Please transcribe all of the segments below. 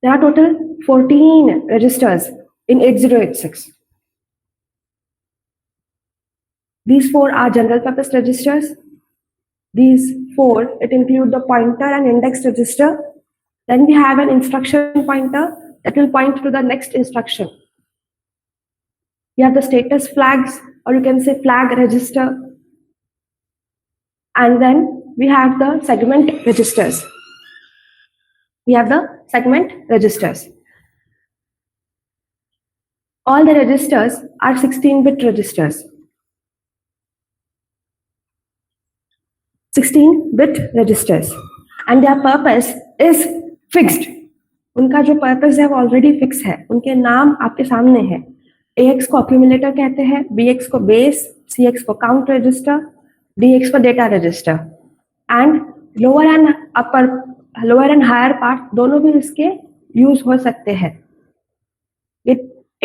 There are total 14 registers in 8086. These 4 are general purpose registers. These 4, it include the pointer and index register. Then we have an instruction pointer that will point to the next instruction. You have the status flags, or you can say flag register. And then we have the segment registers. All the registers are 16-bit registers. 16-bit registers. And their purpose is fixed. उनका जो purpose है वो already fix है. उनके नाम आपके सामने है. AX को अक्यूमुलेटर कहते हैं, BX को बेस, CX को काउंट रजिस्टर, DX को data register. And lower and higher part दोनों भी इसके यूज हो सकते हैं. ये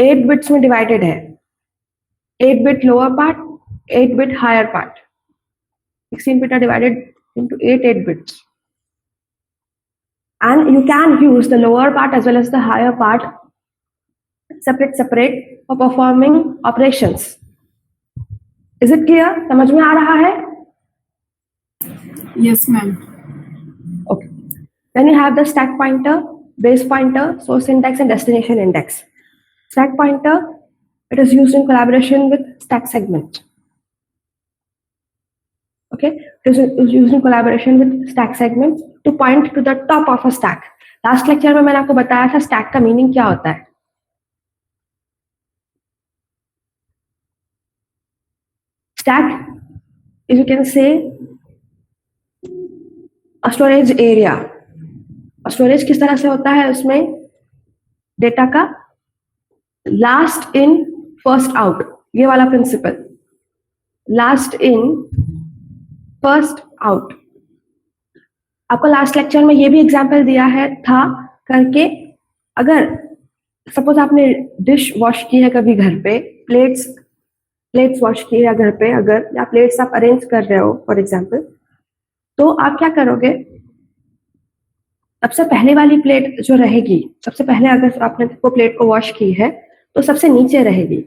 8 बिट्स में डिवाइडेड है. 8 bit lower part, 8 bit higher part. 16 bit are divided into 8 bits. And you can use the lower part as well as the higher part separate for performing operations. Is it clear? समझ में आ रहा है? Yes, ma'am. Okay. Then you have the stack pointer, base pointer, source index, and destination index. Stack pointer, it is used in collaboration with stack segment. Okay, it is used in collaboration with stack segment to point to the top of a stack. Last lecture में मैंने आपको बताया था stack का meaning क्या होता है. Stack is, you can say, a storage area. और storage किस तरह से होता है? उसमें डेटा का last in first out, ये वाला principle. Last in first out. आपको लास्ट लेक्चर में ये भी एग्जांपल दिया है था करके, अगर सपोज आपने डिश वॉश की है कभी घर पे, प्लेट्स वॉश की है घर पे, अगर या प्लेट्स आप अरेंज कर रहे हो फॉर एग्जांपल, तो आप क्या करोगे? सबसे पहले वाली प्लेट जो रहेगी, सबसे पहले अगर आपने वो प्लेट को वॉश की है तो सबसे नीचे रहेगी,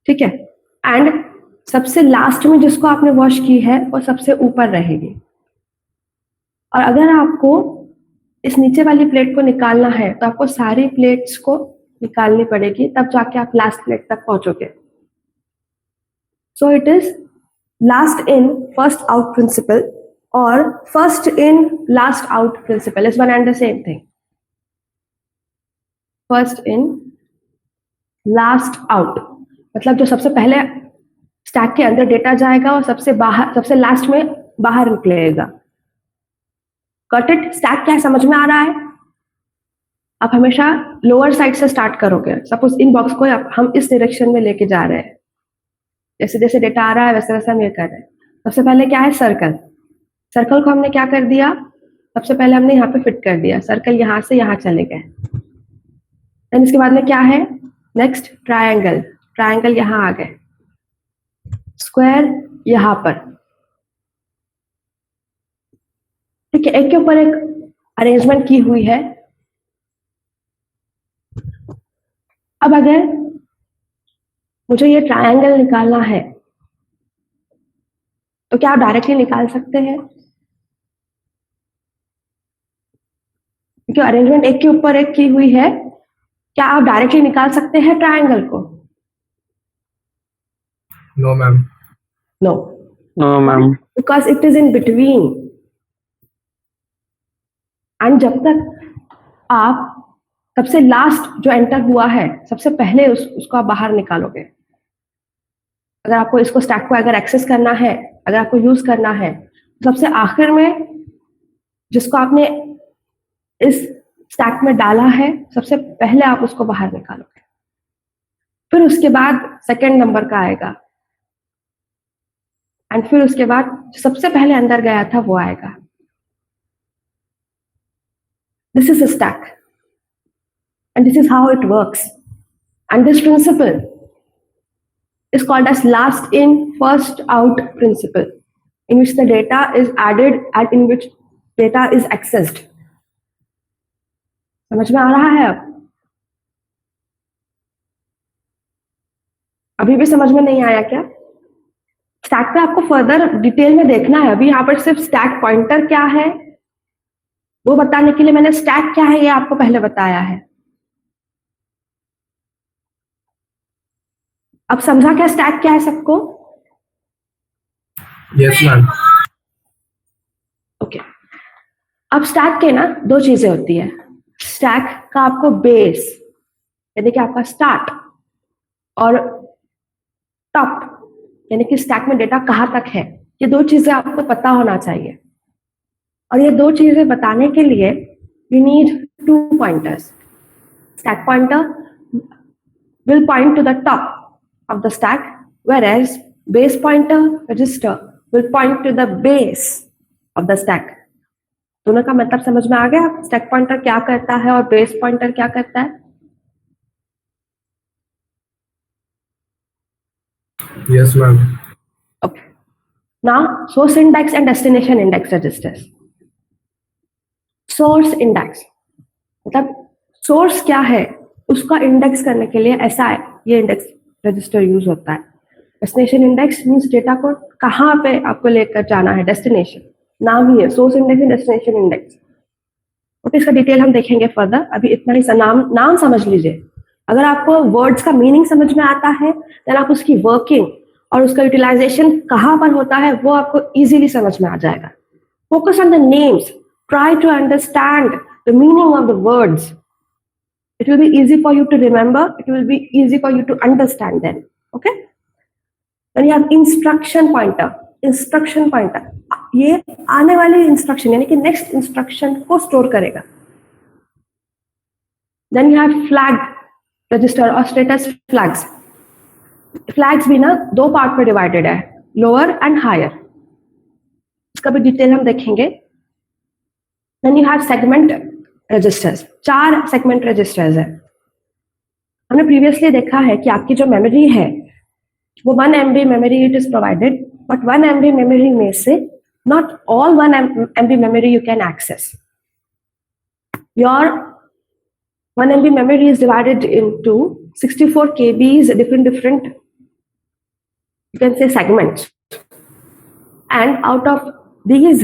ठीक है. एंड सबसे लास्ट में जिसको आपने वॉश की है वो सबसे ऊपर रहेगी. और अगर आपको इस नीचे वाली प्लेट को निकालना है तो आपको सारी प्लेट्स को निकालनी पड़ेगी, तब जाके आप लास्ट प्लेट तक पहुंचोगे. So it is last in first out principle और first in last out principle is one and the same thing. First in last out मतलब जो सबसे पहले स्टैक के अंदर डेटा जाएगा और सबसे लास्ट में बाहर निकलेगा. Got it? स्टैक क्या है, समझ में आ रहा है? आप हमेशा लोअर साइड से स्टार्ट करोगे. सपोज इन बॉक्स को हम इस डायरेक्शन में लेके जा रहे हैं, जैसे जैसे डेटा आ रहा है वैसे वैसे हम ये कर रहे हैं. सबसे पहले क्या है? सर्कल को हमने क्या कर दिया? सबसे पहले हमने यहाँ पे फिट कर दिया. सर्कल यहाँ से यहाँ चले गए. देन इसके बाद में क्या है? नेक्स्ट ट्रायंगल यहाँ आ गए. स्क्वायर यहां पर, ठीक है. एक के ऊपर एक अरेंजमेंट की हुई है. अब अगर मुझे ये ट्रायंगल निकालना है तो क्या आप डायरेक्टली निकाल सकते हैं? क्योंकि अरेंजमेंट एक के ऊपर एक की हुई है, क्या आप डायरेक्टली निकाल सकते हैं ट्रायंगल को? No, ma'am. No, ma'am. because it is in between. And जब तक आप सबसे लास्ट जो एंटर हुआ है सबसे पहले उसको आप बाहर निकालोगे. अगर आपको इसको स्टैक को अगर एक्सेस करना है, अगर आपको यूज करना है, तो सबसे आखिर में जिसको आपने इस स्टैक में डाला है सबसे पहले आप उसको बाहर निकालोगे. फिर उसके बाद सेकंड नंबर का आएगा, एंड फिर उसके बाद जो सबसे पहले अंदर गया था वो आएगा. This is a stack, and this is how it works. And this principle is called as last in, first out principle, in which the data is added and in which data is accessed. समझ में आ रहा है? अब अभी भी समझ में नहीं आया क्या? स्टैक पे आपको फर्दर डिटेल में देखना है। अभी यहाँ पर सिर्फ स्टैक पॉइंटर क्या है वो बताने के लिए मैंने स्टैक क्या है ये आपको पहले बताया है। अब समझा क्या स्टैक क्या है सबको? Yes ma'am. ओके, अब स्टैक के ना दो चीजें होती है। स्टैक का आपको बेस यानी कि आपका स्टार्ट, और टॉप यानी कि स्टैक में डेटा कहाँ तक है। ये दो चीजें आपको पता होना चाहिए, और ये दो चीजें बताने के लिए you need 2 pointers. Stack pointer will point to the top of the stack, whereas base pointer register will point to the base of the stack. दोनों का मतलब समझ में आ गया? स्टैक पॉइंटर क्या करता है और बेस पॉइंटर क्या करता है? Yes ma'am. Okay. Now, source index and destination index registers. Source index मतलब सोर्स क्या है उसका इंडेक्स करने के लिए ऐसा है ये इंडेक्स रजिस्टर यूज होता है। डेस्टिनेशन इंडेक्स मींस डेटा को कहाँ पे आपको लेकर जाना है, डेस्टिनेशन नाम ही है, source index and destination index. Okay, इसका डिटेल हम देखेंगे फर्दर, अभी इतना ही नाम समझ लीजिए। अगर आपको वर्ड्स का मीनिंग समझ में आता है देन आप उसकी वर्किंग और उसका यूटिलाइजेशन कहाँ पर होता है वो आपको इजीली समझ में आ जाएगा। Focus on the names, try to understand the meaning of the words. It will be easy for you to remember, it will be easy for you to understand them. Okay, then you have instruction pointer. Instruction pointer ये आने वाली instruction यानी कि next instruction को store करेगा। then you have flag register और status flags. Flags भी ना दो पार्ट में डिवाइडेड है, लोअर एंड हायर, इसका भी डिटेल हम देखेंगे। then you have segment registers, 4 segment registers है। हमने प्रीवियसली देखा है कि आपकी जो मेमोरी है वो 1 MB memory it is provided, but 1 MB memory में से not all 1 MB memory you can access. Your 1 MB memory is divided into 64 KBs, different you can say segments, and out of these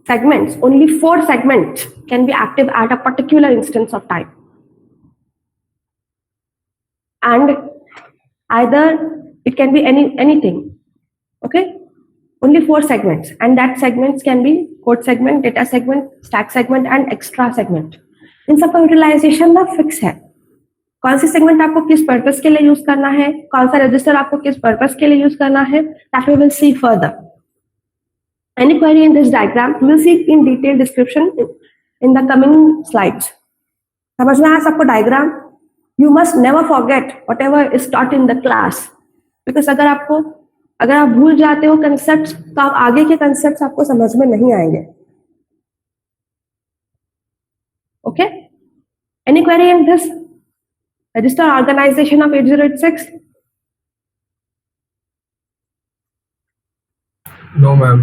segments only 4 segments can be active at a particular instance of time, and either it can be anything. Okay, only 4 segments, and that segments can be code segment, data segment, stack segment and extra segment. इन सबका utilisation ना fix है, कौन C segment आपको किस purpose के लिए use करना है, कौन सा रजिस्टर आपको किस पर्पस के लिए यूज करना है, that we will see further. Any query in this diagram we will see in detail description in the coming slides. समझ में आया सबको diagram? You must never forget whatever is taught in the class, because अगर आप भूल जाते हो concept तो आप आगे के कंसेप्ट आपको समझ में नहीं आएंगे। Okay, any query in this register organization of 8086? No ma'am.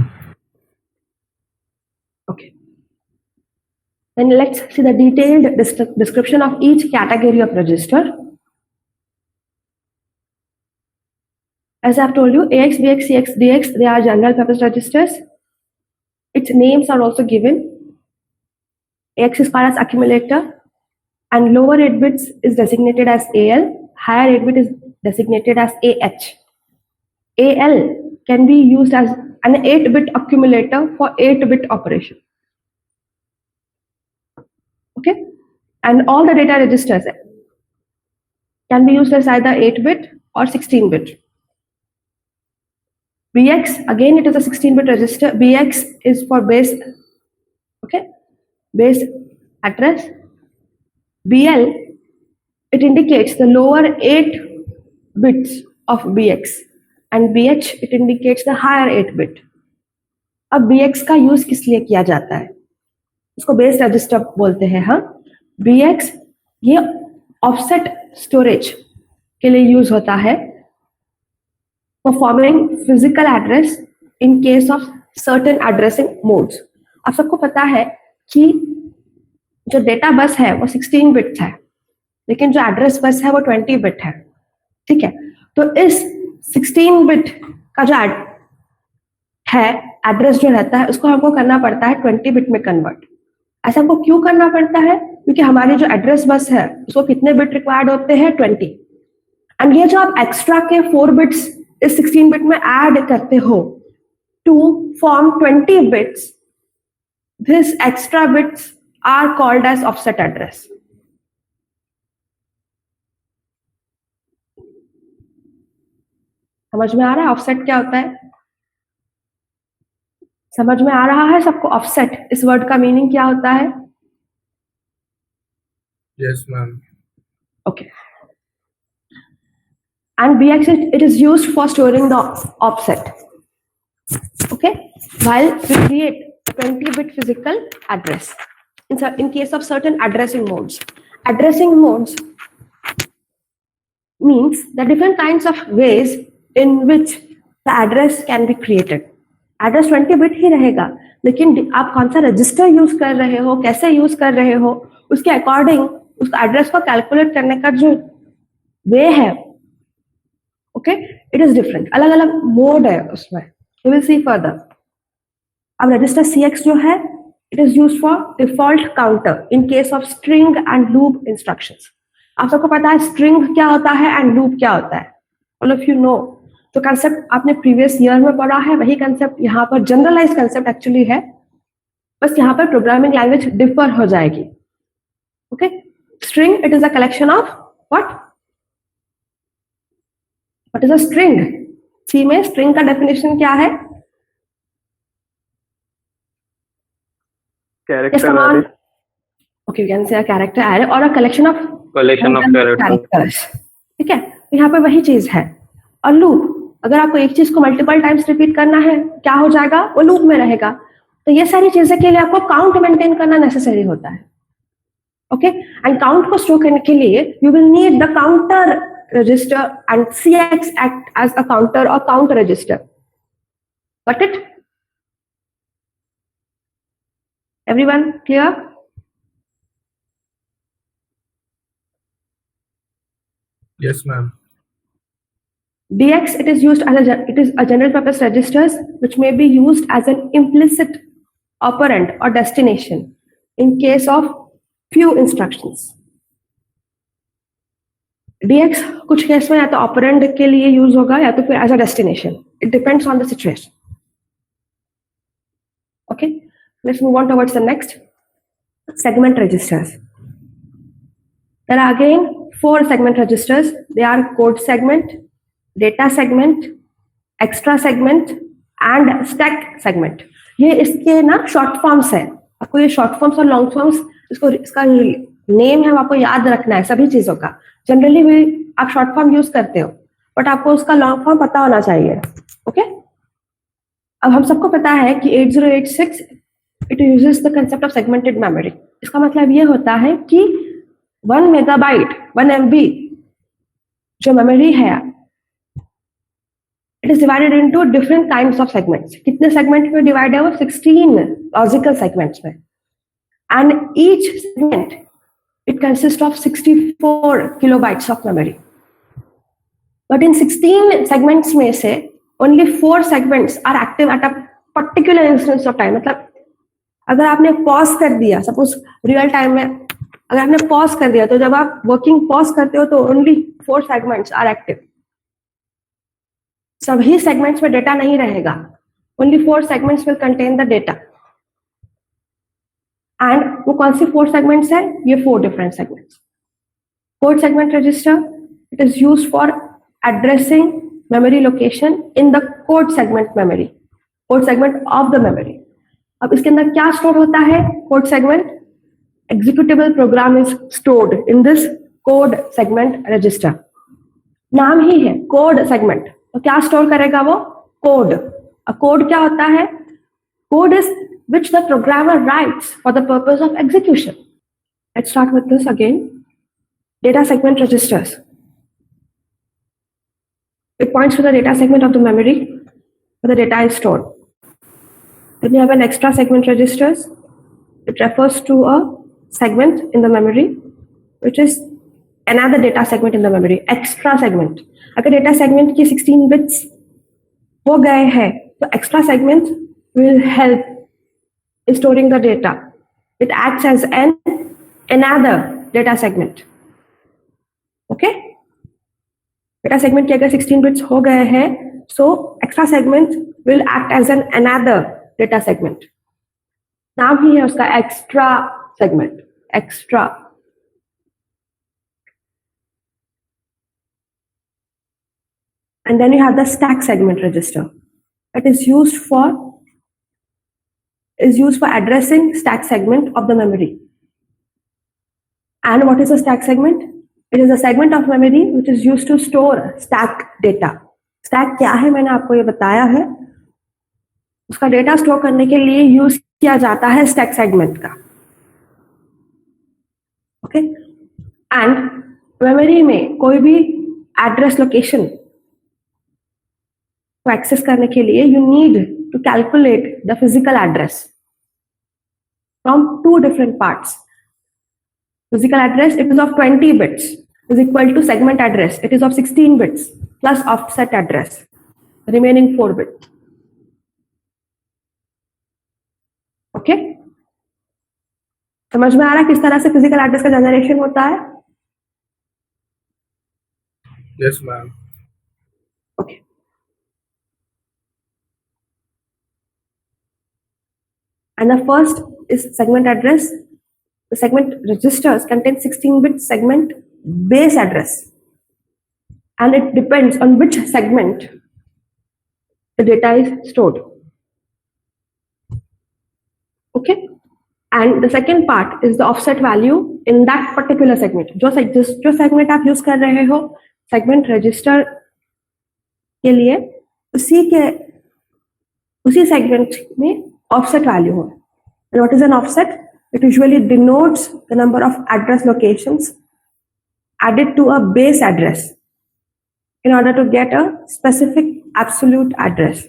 Okay, then let's see the detailed description of each category of register. As I've told you, AX, BX, CX, DX, they are general purpose registers. Its names are also given. AX is called as accumulator, and lower 8 bits is designated as AL, higher 8 bit is designated as AH. AL can be used as an 8-bit accumulator for 8-bit operation. Okay, and all the data registers can be used as either 8-bit or 16-bit. BX, again it is a 16-bit register. BX is for base, okay, base address. BL, it indicates the lower 8 bits of BX, and BH, it indicates the higher 8 bit. अब BX का use किस लिए किया जाता है? उसको base register बोलते हैं। हाँ, BX ये ऑफसेट स्टोरेज के लिए यूज होता है, performing physical address in case of certain addressing modes. आप सबको पता है कि जो डेटा बस है वो 16 बिट्स है, लेकिन जो एड्रेस बस है वो 20 बिट है। ठीक है, तो इस 16 बिट का जो है एड्रेस जो रहता है उसको हमको करना पड़ता है 20 बिट में कन्वर्ट। ऐसा हमको क्यों करना पड़ता है? क्योंकि हमारी जो एड्रेस बस है उसको कितने बिट रिक्वायर्ड होते हैं? 20। एंड ये जो आप एक्स्ट्रा के 4 बिट्स इस 16 बिट में ऐड करते हो to form 20 bits, this extra bits are called as offset address. समझ में आ रहा है ऑफसेट क्या होता है? समझ में आ रहा है सबको ऑफसेट इस वर्ड का मीनिंग क्या होता है? Yes, ma'am. Okay. And BX it is used for storing the offset. Okay, while we create 20-bit physical address in case of certain addressing modes. Addressing modes means the different kinds of ways in which the address can be created. Address 20 bit ही रहेगा, लेकिन आप कौन सा register use कर रहे हो, कैसे यूज कर रहे हो, उसके अकॉर्डिंग उस एड्रेस को कैलकुलेट करने का जो वे है, ओके, इट इज डिफरेंट। अलग अलग मोड है उसमें, यू विल सी फर्दर। अब रजिस्टर CX जो है it is use for default counter in case of string and loop instructions. आप सबको पता है स्ट्रिंग क्या होता है एंड लूप क्या होता है, ऑल ऑफ यू नो। तो कंसेप्ट आपने प्रीवियस ईयर में पढ़ा है, वही कंसेप्ट यहाँ पर जनरलाइज कंसेप्ट एक्चुअली है, बस यहाँ पर प्रोग्रामिंग लैंग्वेज डिफर हो जाएगी। Okay, string it is a collection of what is a string? C में स्ट्रिंग का डेफिनेशन क्या है? Character array. Okay, you can say a character array or a collection of Characters. ठीक है, तो यहाँ पर वही चीज है। और लूप, अगर आपको एक चीज को मल्टीपल टाइम्स रिपीट करना है क्या हो जाएगा? वो लूप में रहेगा। तो ये सारी चीजें के लिए आपको काउंट मेंटेन करना नेसेसरी होता है। ओके, एंड काउंट को स्टोर करने के लिए you will need the counter register and CX act as a counter और count register. Got it? Everyone clear? Yes, ma'am. DX it is used as a general purpose registers which may be used as an implicit operand or destination in case of few instructions. DX कुछ case में या तो operand के लिए use होगा या तो फिर as a destination, it depends on the situation. Okay, let's move on towards the next, segment registers. There are again 4 segment registers. They are code segment, data segment, extra segment and stack segment. ये इसके ना short forms है। आपको ये short forms और long forms इसका name है, आपको याद रखना है सभी चीजों का। जनरली भी आप शॉर्ट फॉर्म यूज करते हो, बट आपको उसका लॉन्ग फॉर्म पता होना चाहिए। ओके, अब हम सबको पता है कि 8086 it uses the concept of segmented memory. इसका मतलब ये होता है कि 1 मेगाबाइट 1 MB जो मेमोरी है it is divided into different kinds of segments. कितने सेगमेंट में डिवाइड है वो? 16 लॉजिकल सेगमेंट्स में। And each segment it consist of 64 kilobytes of memory. But in 16 segments में से only 4 segments are active at a particular instance of time. मतलब अगर आपने पॉज कर दिया, सपोज रियल टाइम में अगर आपने पॉज कर दिया, तो जब आप वर्किंग पॉज करते हो तो ओनली 4 सेगमेंट्स आर एक्टिव। सभी सेगमेंट्स में डेटा नहीं रहेगा, only 4 segments will contain the data. And वो कौन सी 4 सेगमेंट्स है? ये 4 different segments. Code segment register it is used for addressing memory location in the code segment memory, code segment of the memory. अब इसके अंदर क्या स्टोर होता है? Code segment executable program is stored in this code segment register. नाम ही है code segment, तो क्या स्टोर करेगा वो? कोड। अब कोड क्या होता है? Code is which the programmer writes for the purpose of execution. Let's start with this again. Data segment registers. It points to the data segment of the memory where the data is stored. Then you have an extra segment registers. It refers to a segment in the memory, which is another data segment in the memory, extra segment. अगर data segment की 16 bits हो गए हैं, तो extra segment will help in storing the data. It acts as another data segment. Okay? Data segment की अगर 16 bits हो गए हैं, so extra segment will act as another data segment. नाम ही है उसका extra segment. Extra. And then you have the stack segment register. It is used for addressing stack segment of the memory. And what is a stack segment? It is a segment of memory which is used to store stack data. Stack क्या है मैंने आपको ये बताया है. उसका data store करने के लिए यूज किया जाता है स्टैक सेगमेंट का. ओके. एंड मेमोरी में कोई भी एड्रेस लोकेशन को एक्सेस करने के लिए you need to calculate the physical address from two different parts. Physical address, it is of 20 bits, is equal to segment address, it is of 16 bits, plus offset address, remaining 4 bits. Okay? समझ में आ रहा है किस तरह से physical address का generation होता है? Yes, ma'am. Okay. And the first is segment address. The segment registers contain 16-bit segment base address, and it depends on which segment the data is stored. Okay, and the second part is the offset value in that particular segment. जो segment आप use कर रहे हो segment register के लिए उसी segment में offset value हो. And what is an offset? It usually denotes the number of address locations added to a base address in order to get a specific absolute address.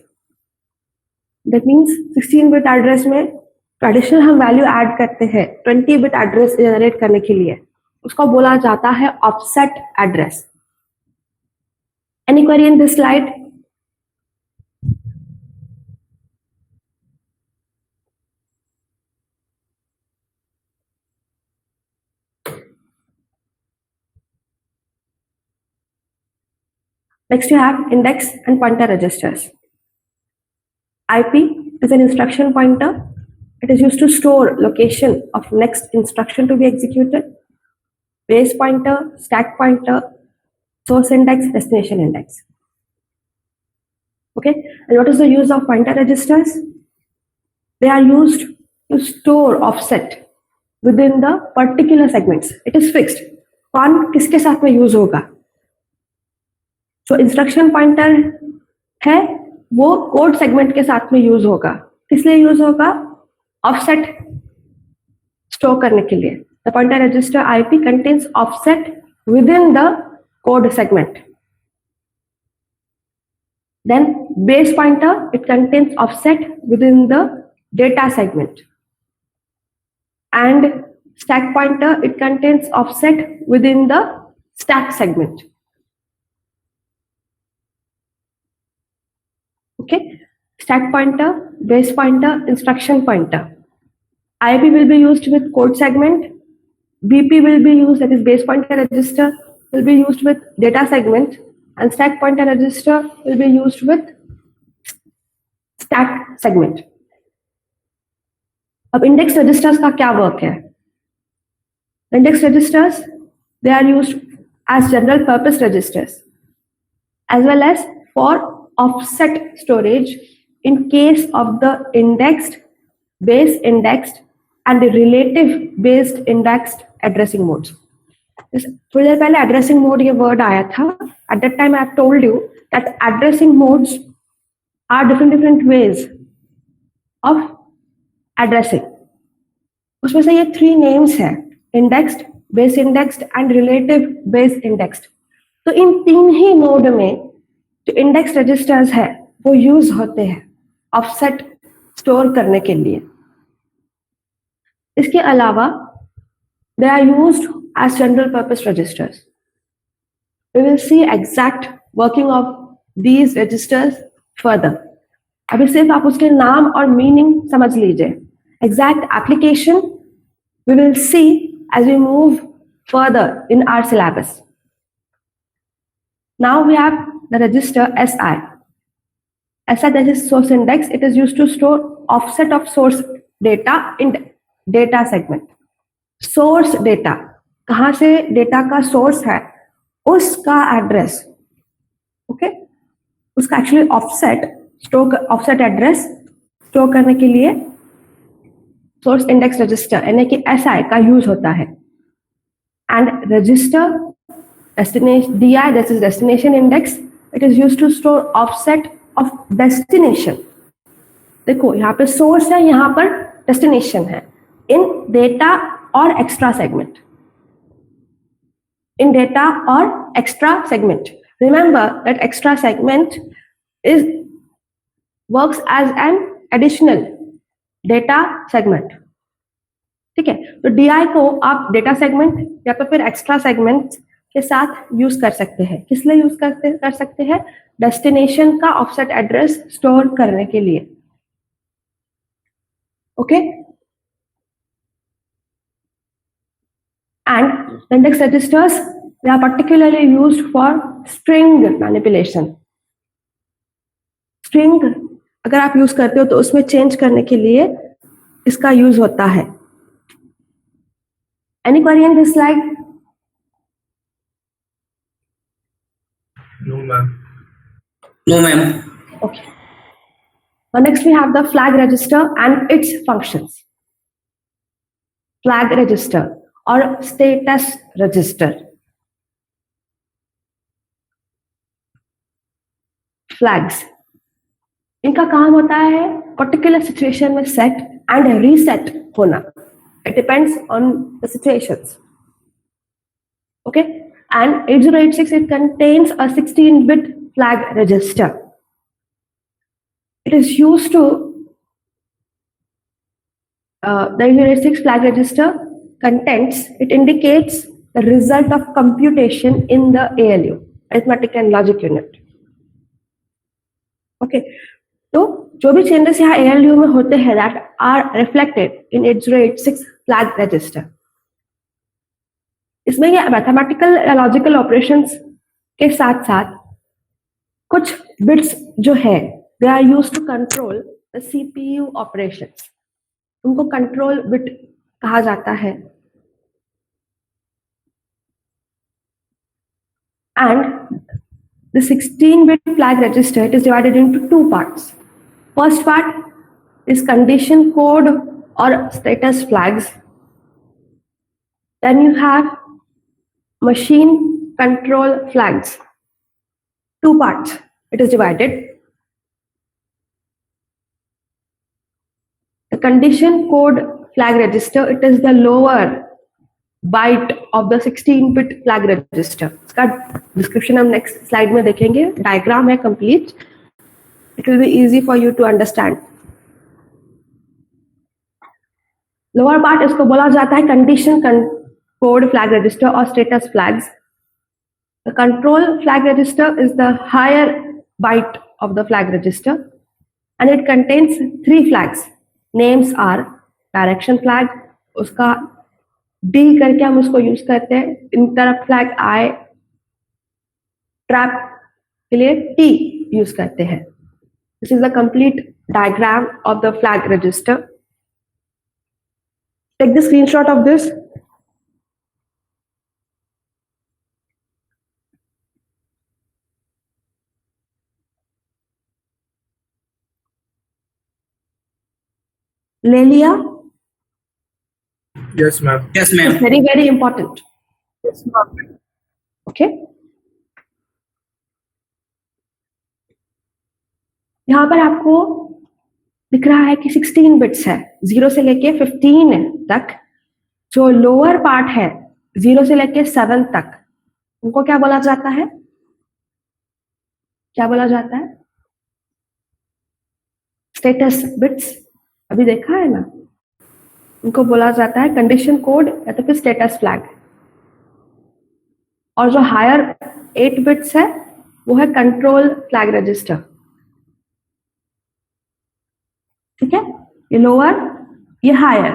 That means 16-bit address में traditional हम value add करते हैं 20-bit address generate करने के लिए, उसको बोला जाता है offset address. Any query in this slide? Next, you have index and pointer registers. IP is an instruction pointer. It is used to store location of next instruction to be executed. Base pointer, stack pointer, source index, destination index. Okay, and what is the use of pointer registers? They are used to store offset within the particular segments. It is fixed. कौन किसके साथ में use होगा? जो instruction pointer है वो code segment के साथ में यूज होगा. किस लिए यूज होगा? ऑफसेट स्टोर करने के लिए. The pointer register IP contains offset within the code segment. Then base pointer, it contains offset within the data segment. And stack pointer, it contains offset within the stack segment. Okay, stack pointer, base pointer, instruction pointer. IP will be used with code segment. BP will be used, that is base pointer register, will be used with data segment, and stack pointer register will be used with stack segment. अब index registers का क्या work है? Index registers, they are used as general purpose registers as well as for offset storage in case of the indexed, base indexed, and the relative based indexed addressing modes. थोड़ी देर पहले addressing mode ये word आया था. At that time I have told you that addressing modes are different ways of addressing. उसमें से ये 3 names है: indexed, base indexed, and relative base indexed. तो इन 3 ही मोड में जो इंडेक्स रजिस्टर्स है वो यूज होते हैं ऑफसेट स्टोर करने के लिए. इसके अलावा they are used as general purpose registers. We will see exact working of these registers further. अभी सिर्फ आप उसके नाम और मीनिंग समझ लीजिए. Exact application we will see as we move further in our syllabus. Now we have the register SI. SI, that is source index. It is used to store offset of source data in data segment. Source data, कहाँ से data का source है उसका address, okay, उसका actually offset address store करने के लिए source index register यानी कि एसआई का यूज होता है. And register destination DI, this is destination index. It is used to store offset of destination. देखो यहाँ पे सोर्स है, यहाँ पर डेस्टिनेशन है. इन डेटा और extra segment, in data or extra segment. Remember that extra segment works as an additional data segment. ठीक है, तो DI को आप डेटा सेगमेंट या तो फिर एक्स्ट्रा सेगमेंट के साथ यूज कर सकते हैं. किस लिए यूज कर सकते हैं? डेस्टिनेशन का ऑफसेट एड्रेस स्टोर करने के लिए. Okay, and the index registers, they are particularly used for string manipulation. String अगर आप यूज करते हो तो उसमें चेंज करने के लिए इसका यूज होता है. Any query in this slide? No, ma'am. No, ma'am. Okay. Now next we have the flag register and its functions. Flag register or status register. Flags, इनका काम होता है पर्टिकुलर सिचुएशन में सेट एंड रीसेट होना. It depends on the situations. Okay, and 8086 it contains a 16-bit flag register. It is used to the 8086 flag register contains, it indicates the result of computation in the ALU, arithmetic and logic unit. Okay, तो जो भी changes यहाँ ALU में होते हैं that are reflected in 8086 flag register. इसमें ये mathematical logical operations के साथ साथ कुछ बिट्स जो है they are used to control the CPU operations. उनको कंट्रोल बिट कहा जाता है. And the 16-bit flag register, it is divided into two parts. First part is condition code or status flags. Then you have machine control flags. Two parts it is divided. The condition code flag register, it is the lower byte of the 16-bit flag register. इसका description हम next slide में देखेंगे. Diagram है complete. It will be easy for you to understand. Lower part इसको बोला जाता है condition code flag register और status flags. The control flag register is the higher byte of the flag register and it contains 3 flags. Names are direction flag, उसका D करके हम उसको use करते हैं. इंटरप्ट फ्लैग I, ट्रैप के लिए T use करते हैं. This is the complete diagram of the flag register. Take the screenshot of this. ले लिया? Yes, ma'am. Yes, ma'am. Very, very important. Yes, ma'am. Okay. यहाँ पर आपको दिख रहा है कि 16 बिट्स है, 0 से लेके 15 तक. जो लोअर पार्ट है 0 से लेके 7 तक, उनको क्या बोला जाता है? क्या बोला जाता है? Status bits. अभी देखा है ना, इनको बोला जाता है कंडीशन कोड या तो फिर स्टेटस फ्लैग। और जो हायर 8 बिट्स है वो है कंट्रोल फ्लैग रजिस्टर। ठीक है, ये लोअर ये हायर।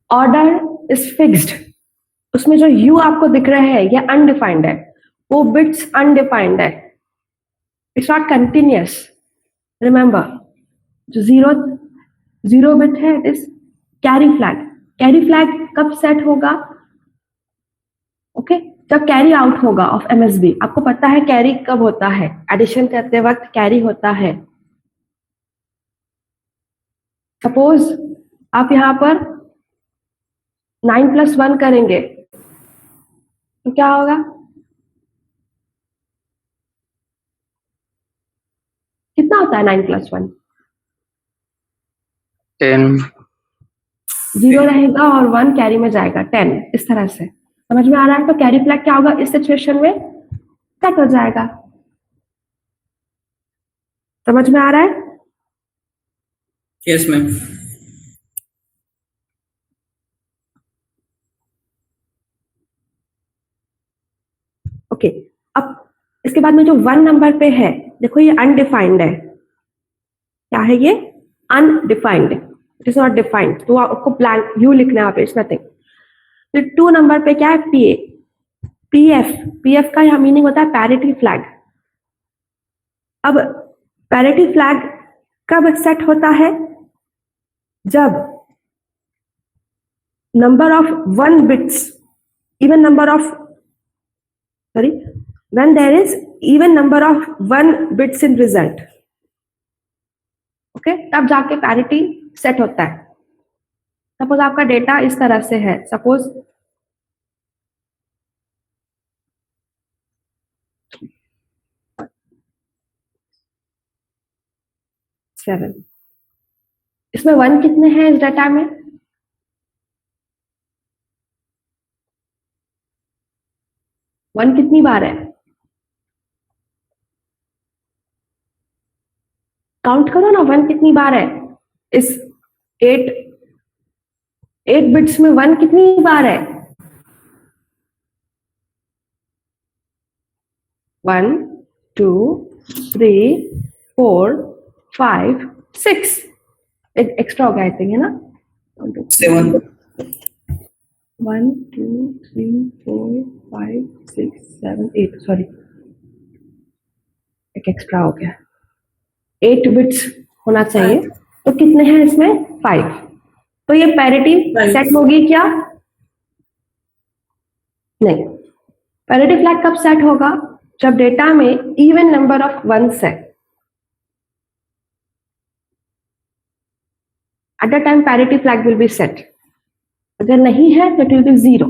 ऑर्डर इज फिक्स्ड, उसमें जो यू आपको दिख रहे हैं ये अनडिफाइंड है, वो बिट्स अनडिफाइंड है, इट्स नॉट कंटिन्यूअस। रिमेंबर, जो जीरो बिट है it is carry flag. Carry flag कब सेट होगा? ओके, जब कैरी आउट होगा ऑफ एमएसबी। आपको पता है कैरी कब होता है? एडिशन करते वक्त कैरी होता है। सपोज आप यहां पर 9 + 1 करेंगे तो क्या होगा? कितना होता है 9 + 1? 10. 0 रहेगा और 1 कैरी में जाएगा, 10। इस तरह से समझ में आ रहा है? तो कैरी फ्लैग क्या होगा इस सिचुएशन में? सेट हो जाएगा। समझ में आ रहा है? Yes, ma'am. ओके, अब इसके बाद में जो 1 नंबर पे है, देखो ये अनडिफाइंड है। क्या है ये? Undefined, it is not defined, तो आपको ब्लैंक यू लिखना है, इट्स नथिंग। फिर 2 नंबर पे क्या है? पीए पीएफ। पीएफ का यह मीनिंग होता है पैरिटी फ्लैग। अब पैरिटी फ्लैग कब सेट होता है? जब number of 1 bits even number of when there is even number of 1 bits in result, okay, तब जाके पैरिटी सेट होता है। सपोज आपका डेटा इस तरह से है, सपोज सेवन, इसमें 1 कितने हैं इस डाटा में? वन कितनी बार है? काउंट करो ना, 1 कितनी बार है? इस 8 बिट्स में 1 कितनी बार है? 1 2 3 4 5 6, एक एक्स्ट्रा हो गया आई थिंक, है ना? 7. 1 2 3 4 5 6 7 8, सॉरी एक एक्स्ट्रा हो गया। 8 बिट्स होना चाहिए, तो कितने हैं इसमें? 5। तो ये पैरिटी सेट होगी क्या? नहीं। पैरिटी फ्लैग कब सेट होगा? जब डेटा में इवन नंबर ऑफ वंस है। At the time parity flag will be set. अगर नहीं है तो इट विल बी 0।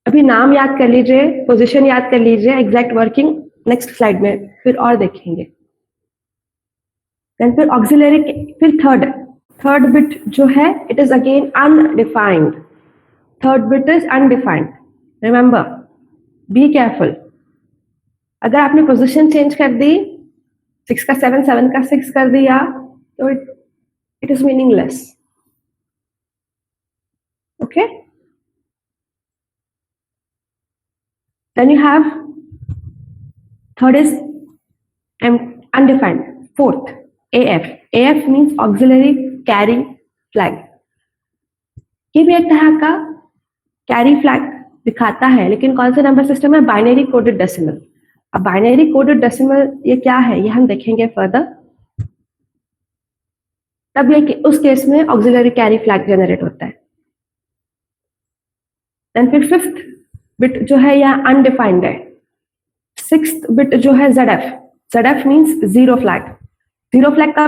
अभी नाम याद कर लीजिए, पोजीशन याद कर लीजिए, एग्जैक्ट वर्किंग नेक्स्ट स्लाइड में फिर और देखेंगे। देन फिर ऑक्सिलरी, फिर थर्ड बिट जो है it is again undefined. Third bit is undefined, remember, be careful. अगर आपने पोजीशन चेंज कर दी, 6 का 7 7 का 6 कर दिया, तो it is meaningless. Okay, then you have third is undefined. Fourth, AF. AF means auxiliary carry flag. ये भी एक तरह का कैरी फ्लैग दिखाता है, लेकिन कौन से नंबर सिस्टम है? Binary coded decimal. अब बाइनरी कोडेड डेसिमल ये क्या है, ये हम देखेंगे फर्दर। तब ये उस केस में ऑक्सिलरी कैरी फ्लैग जनरेट होता है। देन फिर 5th बिट जो है यह अनडिफाइंड है। 6th बिट जो है ZF means zero flag. Zero flag का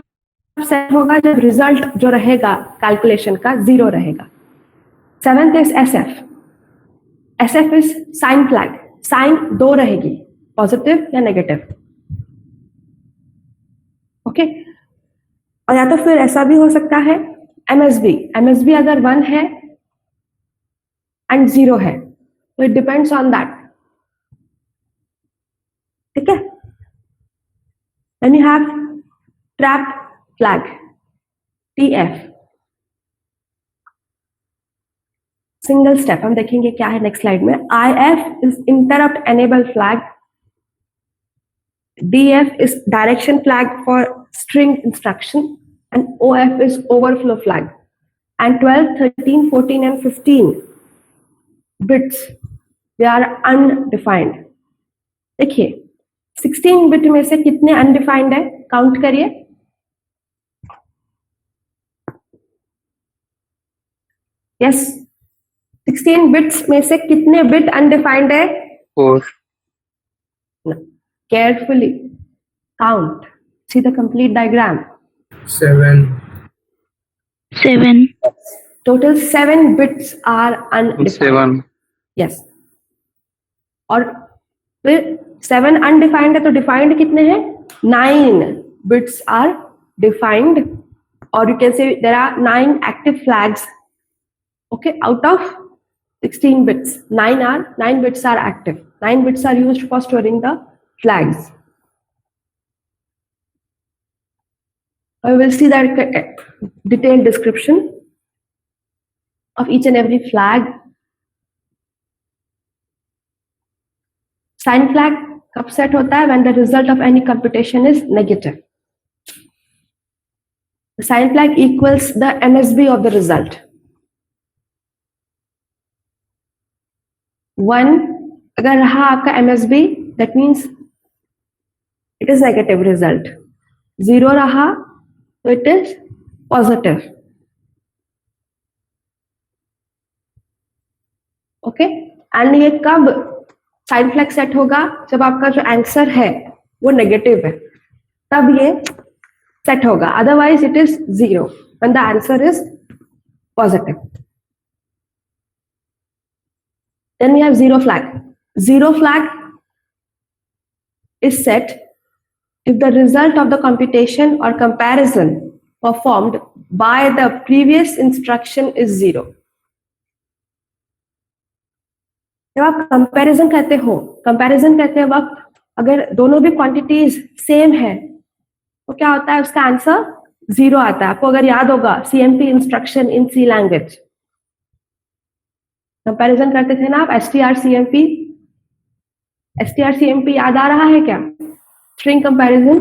सेट होगा जब रिजल्ट जो रहेगा कैलकुलेशन का 0 रहेगा। 7th is SF is sign flag. Sign 2 रहेगी, पॉजिटिव या नेगेटिव। ओके, और या तो फिर ऐसा भी हो सकता है MSB अगर 1 है एंड 0 है, तो it depends on that. Then you have trap flag, TF. Single step हम देखेंगे क्या है नेक्स्ट स्लाइड में. IF is interrupt enable flag. DF is direction flag for string instruction, and OF is overflow flag. And 12, 13, 14 and 15 bits, they are undefined. देखिए 16 bit में से कितने undefined है, काउंट करिए. यस, 16 बिट्स में से कितने बिट अनडिफाइंड है? 4. Carefully count. See the complete diagram. 7. 7. Total 7 bits are undefined. 7. Yes. और फिर 7 undefined है तो defined कितने हैं? 9 bits are defined, or you can say there are 9 active flags. Okay, out of 16 bits, 9 bits are active. 9 bits are used for storing the flags. I will see that detailed description of each and every flag. Sign flag कब set होता है? When the result of any computation is negative. The sign flag equals the MSB of the result. 1 अगर रहा आपका MSB, that means it is negative result. 0 रहा तो it is positive. Okay, and ये कब साइन फ्लैग सेट होगा? जब आपका जो आंसर है वो नेगेटिव है, तब ये सेट होगा. Otherwise it is 0 when the answer is positive. Then we have zero flag. Zero flag is set if the result of the computation or comparison performed by the previous instruction is 0. जब आप comparison करते वक्त अगर दोनों भी quantities same है तो क्या होता है? उसका आंसर 0 आता है. आपको अगर याद होगा CMP इंस्ट्रक्शन इन C लैंग्वेज, कंपैरिजन करते थे ना आप, STR-CMP याद आ रहा है क्या? String comparison.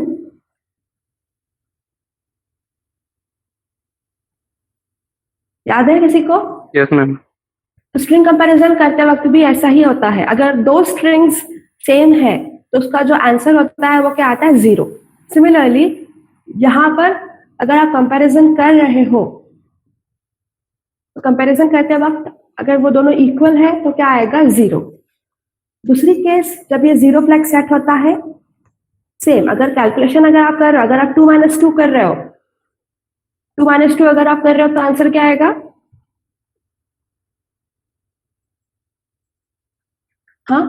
याद है किसी को? Yes, ma'am. तो स्ट्रिंग कंपैरिजन करते वक्त भी ऐसा ही होता है. अगर 2 स्ट्रिंग्स सेम है तो उसका जो आंसर होता है वो क्या आता है? 0. सिमिलरली यहाँ पर अगर आप कंपैरिजन कर रहे हो तो कंपैरिजन करते वक्त अगर वो दोनों इक्वल है तो क्या आएगा? 0. दूसरी केस जब ये 0 फ्लैग सेट होता है, सेम अगर कैलकुलेशन अगर आप कर रहे हो, अगर आप 2 - 2 कर रहे हो, 2 - 2 अगर आप कर रहे हो तो आंसर क्या आएगा? हाँ,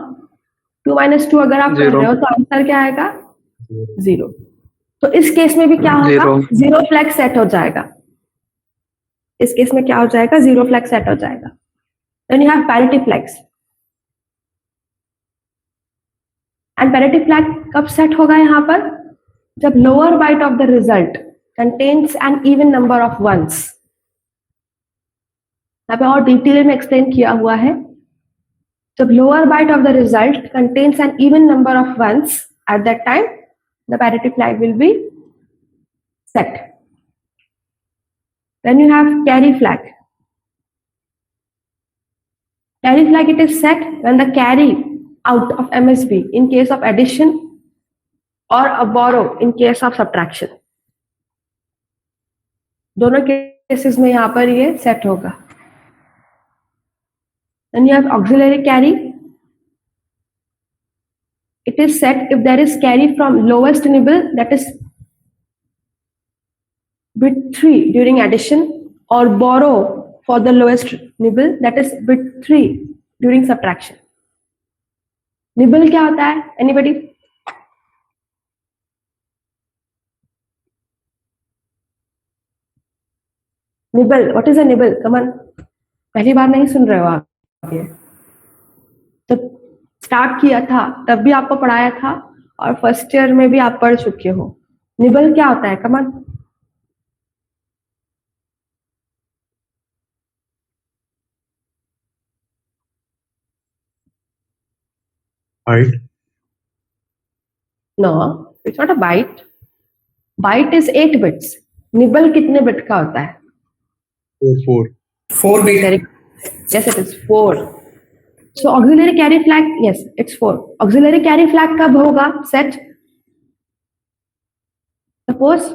2 - 2 अगर आप कर रहे हो तो आंसर क्या आएगा? 0. तो इस केस में भी क्या होगा? 0 फ्लैग सेट हो जाएगा. इस केस में क्या हो जाएगा? 0 फ्लैग सेट हो जाएगा. Then you have parity flags. And parity flag कब सेट होगा यहाँ पर? जब lower byte of the result contains an even number of ones. यहाँ पे और डिटेल में एक्सप्लेन किया हुआ है. जब lower byte of the result contains an even number of ones, at that time the parity flag will be set. Then you have carry flag. Carry flag, it is set when the carry out of MSB in case of addition or a borrow in case of subtraction. दोनों cases में यहाँ पर ये set होगा. Then you have auxiliary carry. It is set if there is carry from lowest nibble, that is bit 3 during addition, or borrow for the lowest nibble, that is bit 3 during subtraction. Nibble क्या होता है? Anybody? Nibble. What is a nibble? Come on. पहली बार नहीं सुन रहे हो आप ये. जब स्टार्ट किया था तब भी आपको पढ़ाया था और फर्स्ट ईयर में भी आप पढ़ चुके हो. निबल क्या होता है? कमान Height. No, it's not a byte. Byte is 8 bits. Nibble कितने बिट का होता है? 4. 4 bit. Very, yes, it is 4. So auxiliary carry flag, yes, it's 4. Auxiliary carry flag कब होगा set? Suppose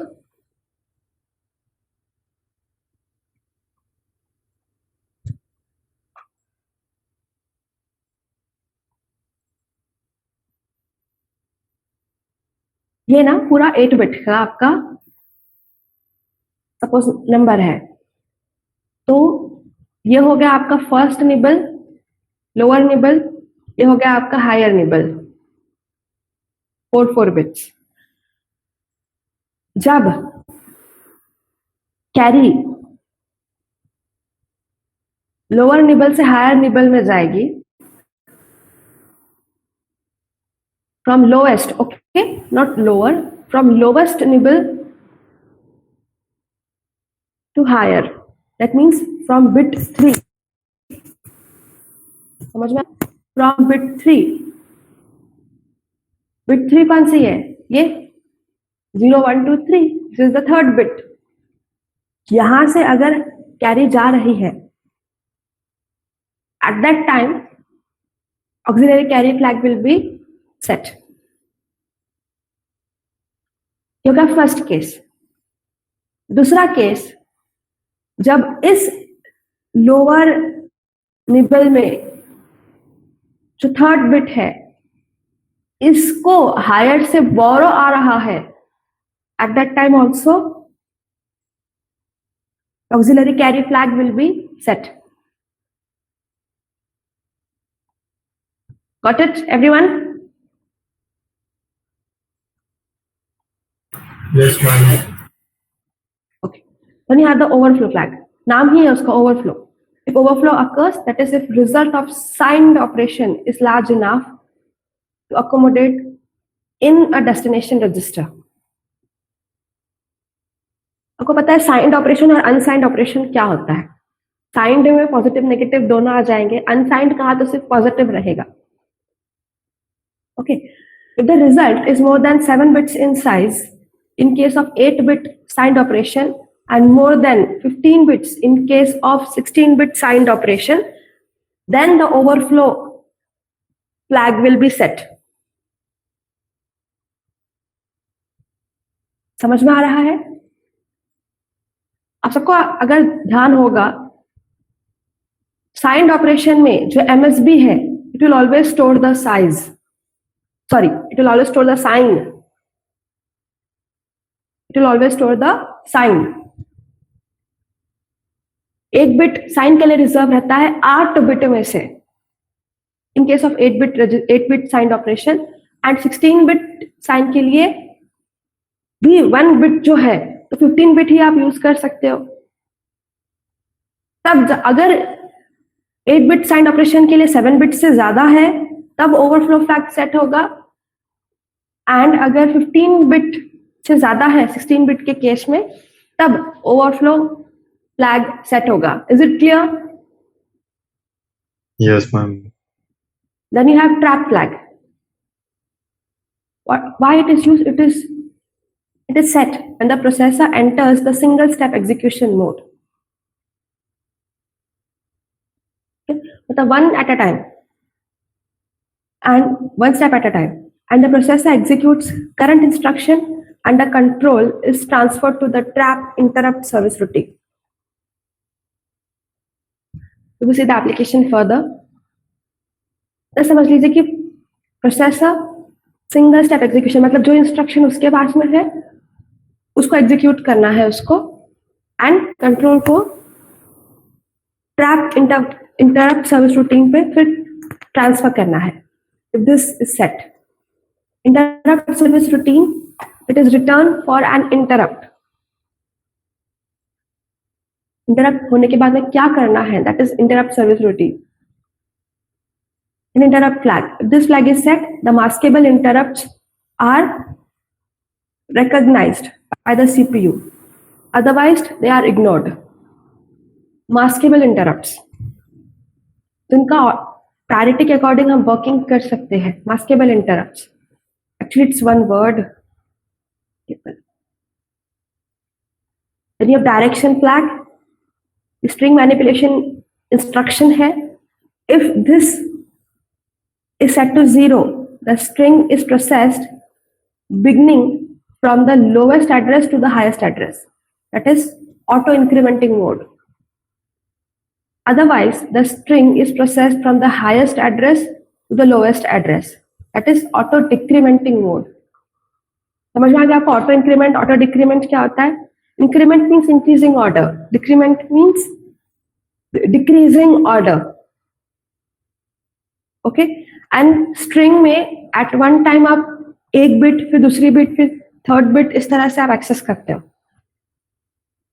ये ना पूरा 8 बिट का आपका सपोज नंबर है, तो ये हो गया आपका फर्स्ट निबल, लोअर निबल, ये हो गया आपका हायर निबल, 4 बिट्स. जब कैरी लोअर निबल से हायर निबल में जाएगी, from lowest, okay, not lower, from lowest nibble to higher, that means from bit 3, समझ में? From bit 3, bit 3 कौन सी है? ये 0 1 2 3, this is the third bit. यहां से अगर कैरी जा रही है, at that time auxiliary carry flag will be set. ये होगा फर्स्ट केस. दूसरा केस, जब इस लोअर निबल में जो थर्ड बिट है इसको हायर से बोरो आ रहा है, at that time also auxiliary carry flag will be set. Got it everyone? Yes, ma'am. Okay. Then you have the overflow flag. नाम ही है उसका overflow. If overflow occurs, that is if result of signed operation is large enough to accommodate in a destination register. आपको पता है signed operation और unsigned operation क्या होता है? साइंड में पॉजिटिव नेगेटिव दोनों आ जाएंगे, अनसाइंड कहा तो सिर्फ पॉजिटिव रहेगा. Okay. If the result is more than 7 bits in size in case of 8-bit signed operation and more than 15 bits in case of 16-bit signed operation, then the overflow flag will be set. समझ में आ रहा है? आप सबको अगर ध्यान होगा, signed operation में जो MSB है, it will always store the size. Sorry, it will always store the sign. It will always store the sign. 1 bit sign के लिए रिजर्व रहता है 8 बिट में से in case of 8 bit signed operation, and 16 bit sign के लिए भी 1 bit जो है, तो 15 बिट ही आप यूज कर सकते हो. तब अगर 8 बिट साइंड ऑपरेशन के लिए 7 बिट से ज्यादा है तब ओवरफ्लो फ्लैग सेट होगा, एंड अगर 15 बिट से ज्यादा है 16 बिट के केस में तब ओवरफ्लो फ्लैग सेट होगा. Is it clear? Yes, ma'am. Then you have trap flag. Why it is used? It is set when the processor enters the single step execution mode. Okay? With the one at a time and one step at a time, and the processor executes current instruction and the control is transferred to the trap interrupt service routine. Do we see the application further? तो समझ लीजिए कि processor single step execution, मतलब जो instruction उसके पास में है उसको एग्जीक्यूट करना है उसको, एंड कंट्रोल को ट्रैप इंटरप्ट सर्विस रूटीन पे फिर ट्रांसफर करना है. If this is set, interrupt service routine, it is return for an interrupt. Interrupt होने के बाद में क्या करना है, that is interrupt service routine. An interrupt flag. If this flag is set, the maskable interrupts are recognized by the CPU. Otherwise, they are ignored. Maskable interrupts. जिनका priority के according हम working कर सकते हैं. Maskable interrupts. Actually, it's one word. Then you have direction flag. String manipulation instruction है. If this is set to 0, the string is processed beginning from the lowest address to the highest address. That is auto incrementing mode. Otherwise, the string is processed from the highest address to the lowest address. That is auto decrementing mode. समझ में आ गया आपको? auto increment, auto decrement क्या होता है? Increment means increasing order. Decrement means decreasing order. Okay? And string में at one time आप एक bit, फिर दूसरी bit, फिर third bit, इस तरह से आप access करते हो.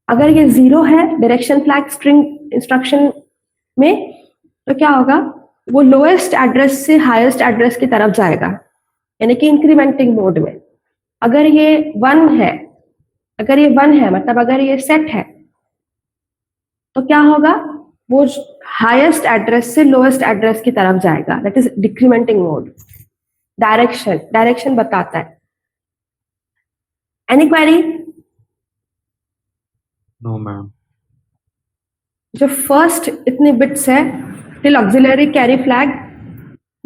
अगर ये 0 है डायरेक्शन फ्लैग स्ट्रिंग इंस्ट्रक्शन में, तो क्या होगा? वो लोएस्ट एड्रेस से हाईएस्ट एड्रेस की तरफ जाएगा, यानी कि इंक्रीमेंटिंग मोड में. अगर ये 1 है, मतलब अगर ये सेट है, तो क्या होगा? वो हाईएस्ट एड्रेस से लोएस्ट एड्रेस की तरफ जाएगा. That is decrementing mode. Direction बताता है. Any query? No, ma'am. जो फर्स्ट इतने बिट्स है till auxiliary carry flag,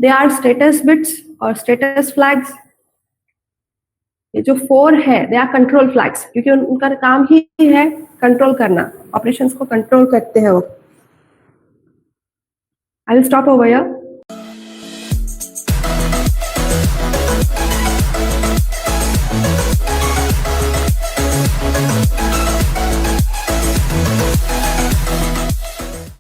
they are status bits और स्टेटस फ्लैग्स. ये जो 4 है दे आर कंट्रोल फ्लैग्स, क्योंकि उनका काम ही है कंट्रोल करना, ऑपरेशंस को कंट्रोल करते हैं वो. I will stop over here.